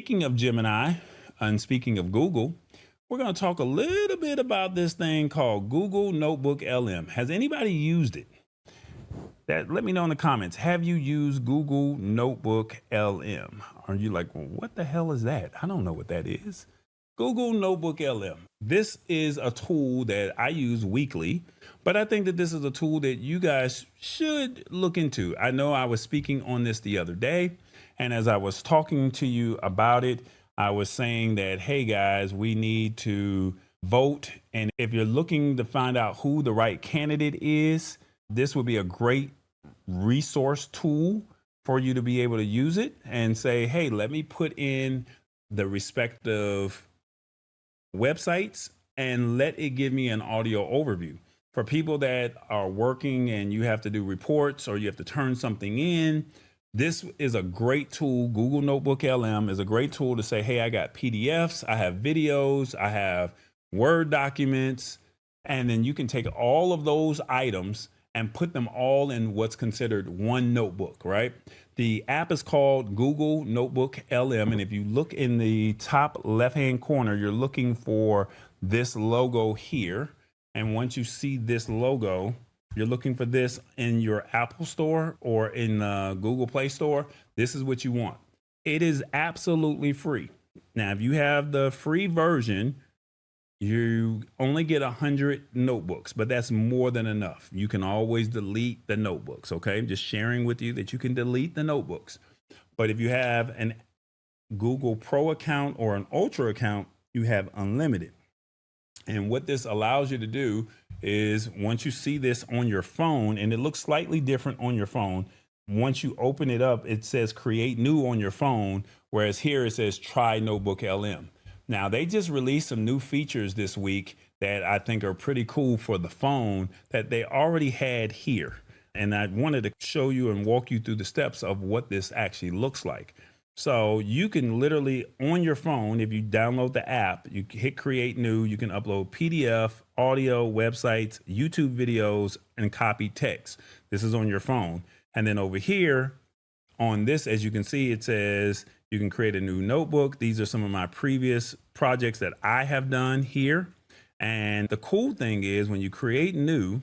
speaking of Gemini and speaking of Google, we're going to talk a little bit about this thing called Google Notebook LM. Has anybody used it? Let me know in the comments. Have you used Google Notebook LM? Are you like, well, what the hell is that? I don't know what that is. Google Notebook LM. This is a tool that I use weekly, but I think that this is a tool that you guys should look into. I know I was speaking on this the other day, and as I was talking to you about it, I was saying that, hey guys, we need to vote. And if you're looking to find out who the right candidate is, this would be a great resource tool for you to be able to use it and say, hey, let me put in the respective websites and let it give me an audio overview. For people that are working and you have to do reports or you have to turn something in, this is a great tool. Google Notebook LM is a great tool to say, hey, I got PDFs, I have videos, I have Word documents, and then you can take all of those items and put them all in what's considered one notebook, right? The app is called Google Notebook LM. And if you look in the top left-hand corner, you're looking for this logo here. And once you see this logo, you're looking for this in your Apple Store or in Google Play Store, this is what you want. It is absolutely free. Now, if you have the free version, you only get 100 notebooks, but that's more than enough. You can always delete the notebooks, okay? Just sharing with you that you can delete the notebooks. But if you have an Google Pro account or an Ultra account, you have unlimited. And what this allows you to do is once you see this on your phone, and it looks slightly different on your phone, once you open it up, it says create new on your phone, whereas here it says try Notebook LM. Now, they just released some new features this week that I think are pretty cool for the phone that they already had here. And I wanted to show you and walk you through the steps of what this actually looks like. So you can literally on your phone, if you download the app, you hit create new, you can upload PDF, audio, websites, YouTube videos, and copy text. This is on your phone. And then over here on this, as you can see, it says you can create a new notebook. These are some of my previous projects that I have done here. And the cool thing is when you create new,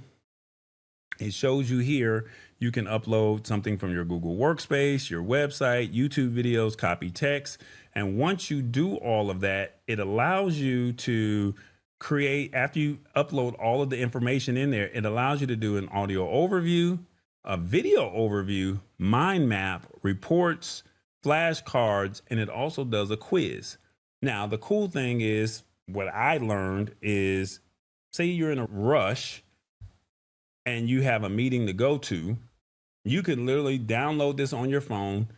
it shows you here, you can upload something from your Google Workspace, your website, YouTube videos, copy text. And once you do all of that, it allows you to create, after you upload all of the information in there, it allows you to do an audio overview, a video overview, mind map, reports, flashcards, and it also does a quiz. Now, the cool thing is what I learned is, say you're in a rush and you have a meeting to go to, you can literally download this on your phone,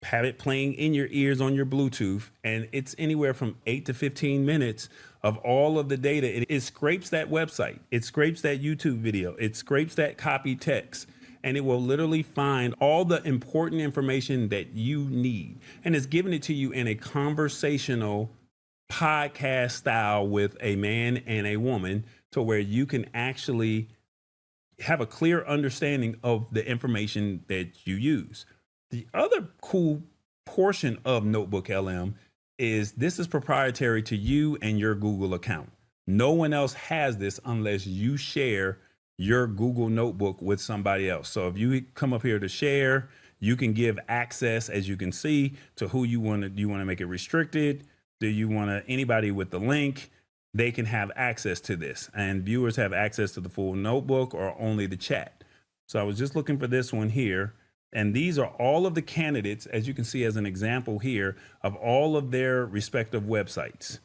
have it playing in your ears on your Bluetooth, and it's anywhere from 8 to 15 minutes of all of the data. It scrapes that website, it scrapes that YouTube video, it scrapes that copy text, and it will literally find all the important information that you need. And it's giving it to you in a conversational podcast style with a man and a woman to where you can actually have a clear understanding of the information that you use. The other cool portion of Notebook LM is this is proprietary to you and your Google account. No one else has this unless you share your Google Notebook with somebody else. So if you come up here to share, you can give access, as you can see, to who you want to. Do you want to make it restricted? Do you want to anybody with the link? They can have access to this, and viewers have access to the full notebook or only the chat. So I was just looking for this one here. And these are all of the candidates, as you can see as an example here, of all of their respective websites.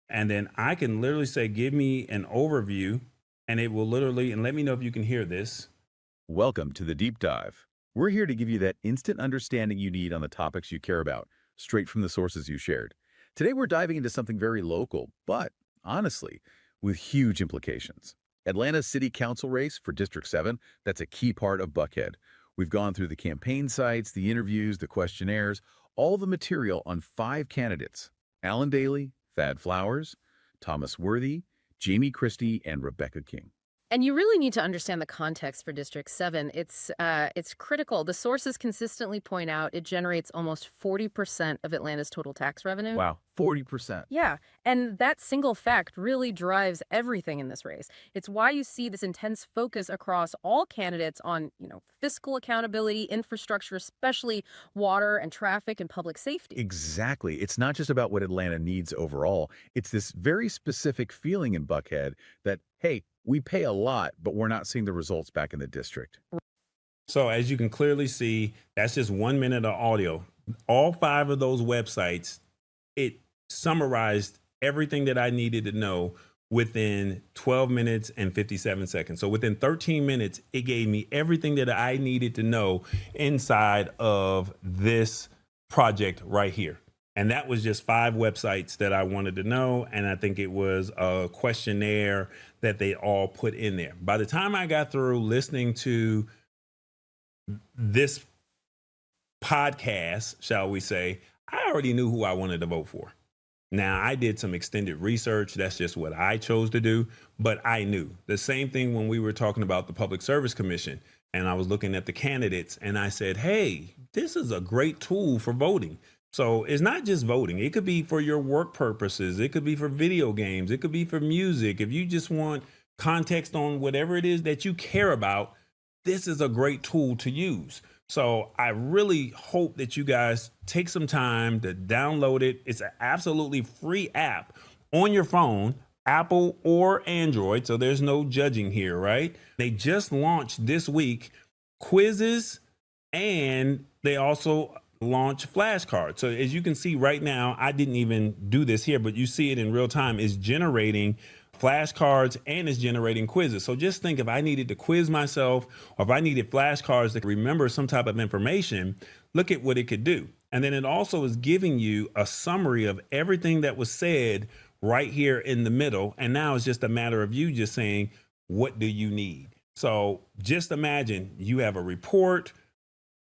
And then I can literally say, give me an overview, and it will literally, and let me know if you can hear this. Welcome to the Deep Dive. We're here to give you that instant understanding you need on the topics you care about, straight from the sources you shared. Today, we're diving into something very local, but honestly, with huge implications. Atlanta's City Council race for District 7, that's a key part of Buckhead. We've gone through the campaign sites, the interviews, the questionnaires, all the material on 5 candidates: Alan Daly, Thad Flowers, Thomas Worthy, Jamie Christie, and Rebecca King. And you really need to understand the context for District 7. It's critical. The sources consistently point out it generates almost 40% of Atlanta's total tax revenue. Wow, 40%. Yeah, and that single fact really drives everything in this race. It's why you see this intense focus across all candidates on, fiscal accountability, infrastructure, especially water and traffic and public safety. Exactly. It's not just about what Atlanta needs overall. It's this very specific feeling in Buckhead that, hey, we pay a lot, but we're not seeing the results back in the district. So as you can clearly see, that's just 1 minute of audio. All 5 of those websites, it summarized everything that I needed to know within 12 minutes and 57 seconds. So within 13 minutes, it gave me everything that I needed to know inside of this project right here. And that was just 5 websites that I wanted to know. And I think it was a questionnaire that they all put in there. By the time I got through listening to this podcast, shall we say, I already knew who I wanted to vote for. Now, I did some extended research. That's just what I chose to do. But I knew the same thing when we were talking about the Public Service Commission. And I was looking at the candidates and I said, hey, this is a great tool for voting. So it's not just voting. It could be for your work purposes. It could be for video games. It could be for music. If you just want context on whatever it is that you care about, this is a great tool to use. So I really hope that you guys take some time to download it. It's an absolutely free app on your phone, Apple or Android. So there's no judging here, right? They just launched this week quizzes, and they also launch flashcards. So as you can see right now, I didn't even do this here, but you see it in real time. It's generating flashcards and it's generating quizzes. So just think, if I needed to quiz myself or if I needed flashcards to remember some type of information, look at what it could do. And then it also is giving you a summary of everything that was said right here in the middle. And now it's just a matter of you just saying, what do you need? So just imagine you have a report,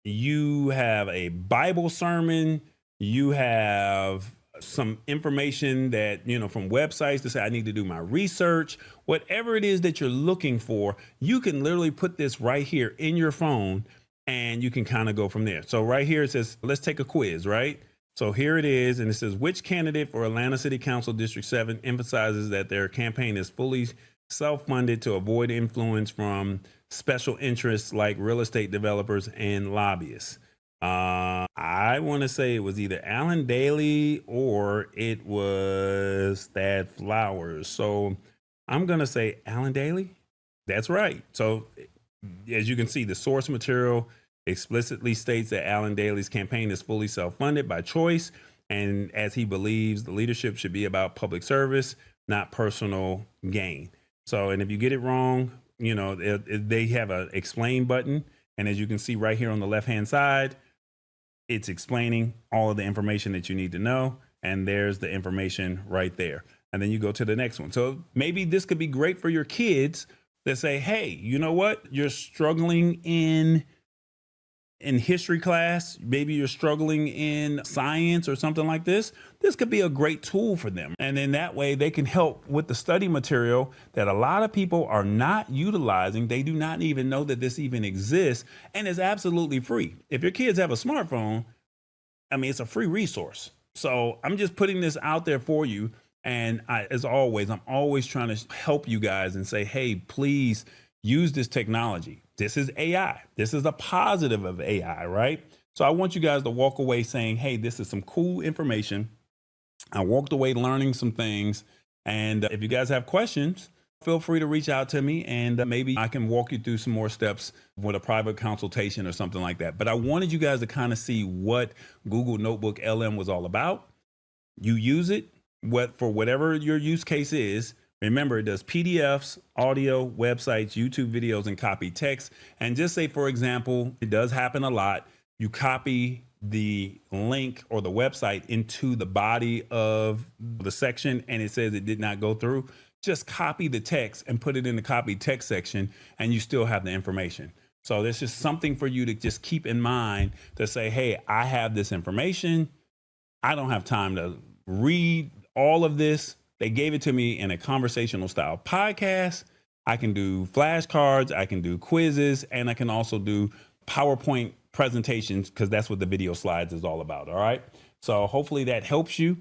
you have a Bible sermon, you have some information that, from websites to say, I need to do my research, whatever it is that you're looking for, you can literally put this right here in your phone and you can kind of go from there. So right here, it says, let's take a quiz, right? So here it is. And it says, which candidate for Atlanta City Council District 7 emphasizes that their campaign is fully self-funded to avoid influence from special interests like real estate developers and lobbyists? I want to say it was either Alan Daly or it was Thad Flowers. So I'm going to say Alan Daly. That's right. So as you can see, the source material explicitly states that Alan Daly's campaign is fully self-funded by choice, and as he believes the leadership should be about public service, not personal gain. So, and if you get it wrong, they have an explain button. And as you can see right here on the left-hand side, it's explaining all of the information that you need to know. And there's the information right there. And then you go to the next one. So maybe this could be great for your kids that say, hey, you know what? You're struggling in history class. Maybe you're struggling in science or something like this. This could be a great tool for them. And then that way they can help with the study material that a lot of people are not utilizing. They do not even know that this even exists, and it's absolutely free. If your kids have a smartphone, it's a free resource. So I'm just putting this out there for you. And as always, I'm always trying to help you guys and say, hey, please use this technology. This is AI. This is a positive of AI, right? So I want you guys to walk away saying, hey, this is some cool information. I walked away learning some things. And if you guys have questions, feel free to reach out to me and maybe I can walk you through some more steps with a private consultation or something like that. But I wanted you guys to kind of see what Google Notebook LM was all about. You use it for whatever your use case is. Remember, it does PDFs, audio, websites, YouTube videos, and copy text. And just say, for example, it does happen a lot. You copy the link or the website into the body of the section and it says it did not go through. Just copy the text and put it in the copy text section and you still have the information. So there's just something for you to just keep in mind to say, hey, I have this information. I don't have time to read all of this. They gave it to me in a conversational style podcast. I can do flashcards, I can do quizzes, and I can also do PowerPoint presentations because that's what the video slides is all about. All right. So hopefully that helps you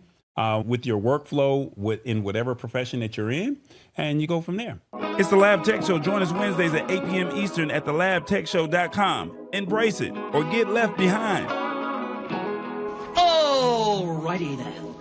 with your workflow in whatever profession that you're in, and you go from there. It's the Lab Tech Show. Join us Wednesdays at 8 p.m. Eastern at thelabtechshow.com. Embrace it or get left behind. Alrighty then.